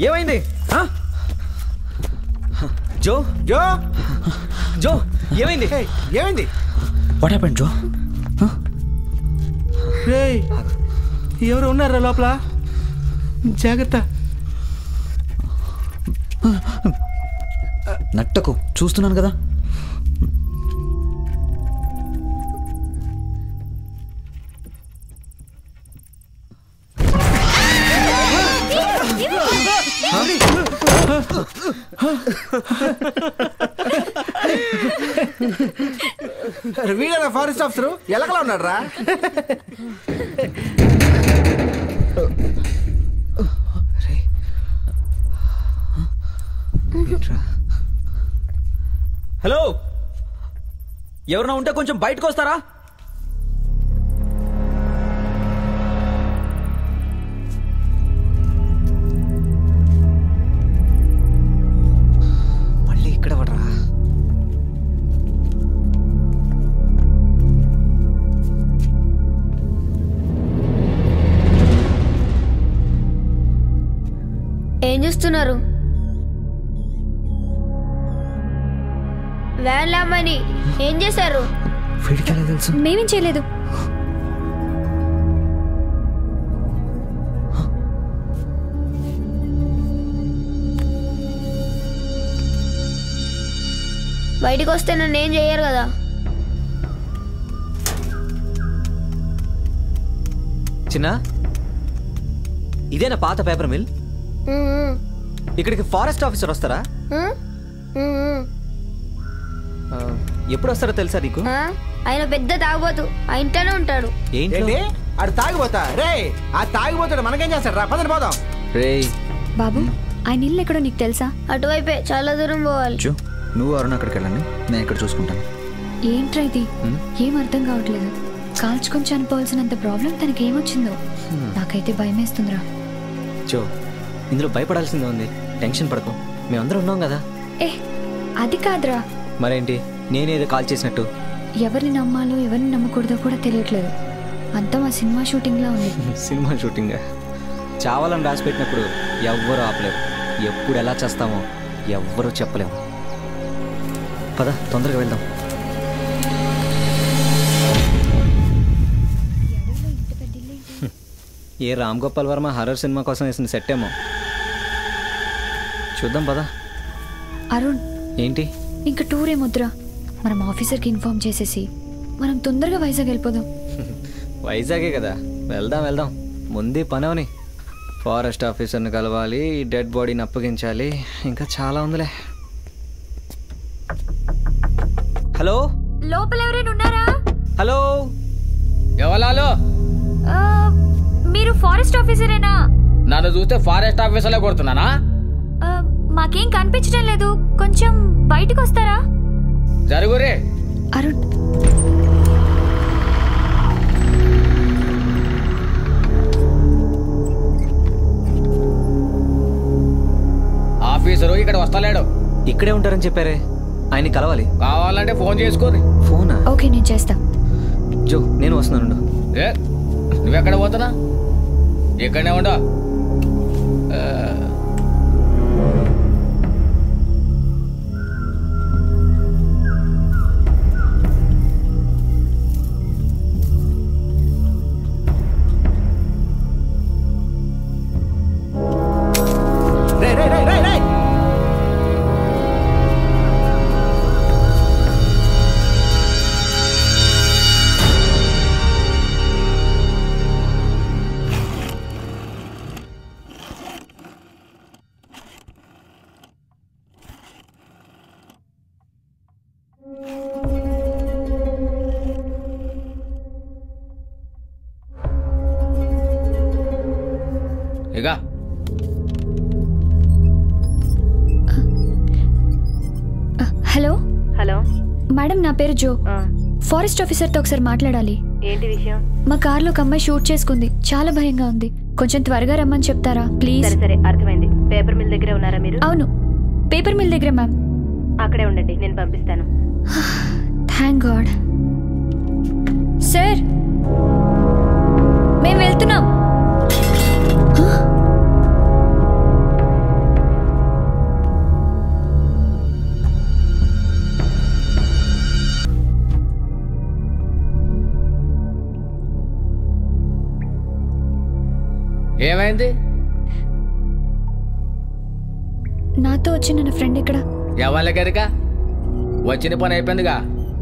ఏమైంది? జో జో జో ఏమైంది? ఏమైంది? వాట్ హ్యాపెండ్ జో? రేయ్ ఎవరు ఉన్నారా లోపల? జాగ్రత్త. నట్టకు చూస్తున్నాను కదా. వీడేనా ఫారెస్ట్ ఆఫీసరు? ఎలాగలా ఉన్నాడు రా? హలో, ఎవరన్నా ఉంటే కొంచెం బయటకు వస్తారా? మళ్ళీ ఇక్కడ పడరా? ఏం చేస్తున్నారు? వ్యాన్ లామని ఏం చేశారు? తెలుసు. మేమేం చేయలేదు. బయటికి వస్తే నన్ను ఏం చేయరు కదా. చిన్న, ఇదేనా పాత పేపర్ మిల్? ఇక్కడికి ఫారెస్ట్ ఆఫీసర్ వస్తారా? ఎప్పుడు వస్తారో తెలుసా నీకు? ఆయన పెద్ద తాగుబోతు, ఆ ఇంట్లోనే ఉంటాడు. ఏంటి ఆడు తాగిపోతా? రే ఆ తాగిపోతాడు, మనకేం చేస్తాడు రా? పదని పోదాం. రే బాబు, ఆయన ఇల్లు ఎక్కడో నీకు తెలుసా? అటువైపే, చాలా దూరం పోవాలి. నువ్వు అరుణ అక్కడికి వెళ్ళండి, నేను ఇక్కడ చూసుకుంటాను. ఏంట్రా ఇది? ఏం అర్థం కావట్లేదు. కాల్చుకొని చనిపోవాల్సినంత ప్రాబ్లం తనకి ఏమొచ్చిందో నాకైతే భయం వేస్తుందిరా. జో, ఇందులో భయపడాల్సిందే ఉంది. టెన్షన్ పడకు, మేమందరం ఉన్నాం కదా. అది కాదురా. మరేంటి, నేనేదో కాల్ చేసినట్టు? ఎవరిని నమ్మాలో ఎవరిని నమ్మకూడదో కూడా తెలియట్లేదు. అంతా మా సినిమా షూటింగ్ లా ఉంది. సినిమా షూటింగ్ చావాలని రాసి పెట్టినప్పుడు ఎవ్వరూ ఆపలేరు. ఎప్పుడు ఎలా చేస్తామో ఎవ్వరూ చెప్పలేము. పద, తొందరగా వెళ్దాం. ఏ రామ్ గోపాల్ వర్మ హర్రర్ సినిమా కోసం వేసిన సెట్ ఏమో. చూద్దాం పద. అరుణ్, ఏంటి? ఇంకా టూర్ ఏమొద్దురా. మనం ఆఫీసర్కి ఇన్ఫార్మ్ చేసేసి మనం తొందరగా వైజాగ్ వెళ్ళిపోదాం. వైజాగే కదా, వెళ్దాం వెళ్దాం. ముందే పనవని ఫారెస్ట్ ఆఫీసర్ని కలవాలి, డెడ్ బాడీని అప్పగించాలి, ఇంకా చాలా ఉందిలే. హలో, లోపల ఎవరైనా ఉన్నారా? హలో, ఎవలాలో? మీరు ఫారెస్ట్ ఆఫీసరేనా? నన్ను చూస్తే ఫారెస్ట్ ఆఫీసర్లే కొడుతున్నానా? మాకేం కనిపించడం లేదు, కొంచెం బయటకు వస్తారా? జరుగురే. అరుణ్, ఆఫీసరు ఇక్కడ వస్తలేడు. ఇక్కడే ఉంటారని చెప్పారే, ఆయన్ని కలవాలి. కావాలంటే ఫోన్ చేసుకోరి. ఫోనా? ఓకే, నేను చేస్తా. జో, నేను వస్తున్నాను. నువ్వెక్కడ పోతున్నా? ఇక్కడనే ఉండా. ఇక హలో హలో మేడం, నా పేరు జో. ఫారెస్ట్ ఆఫీసర్తో ఒకసారి మాట్లాడాలి. ఏంటి విషయం? మా కార్లో ఒక అమ్మాయి షూట్ చేసుకుంది, చాలా భయంగా ఉంది. కొంచెం త్వరగా రమ్మని చెప్తారా ప్లీజ్? సరే సరే, అర్థమైంది. పేపర్ మిల్ దగ్గరే ఉన్నారా మీరు? అవును, పేపర్ మిల్ దగ్గరే మ్యామ్. అక్కడే ఉండండి, నేను పంపిస్తాను. Thank God. సార్, మేము వెళ్తున్నాం. ఏమైంది? నాతో వచ్చిన నా ఫ్రెండ్ ఇక్కడ. ఎవరి గరిక వచ్చిన పని అయిపోయిందిగా.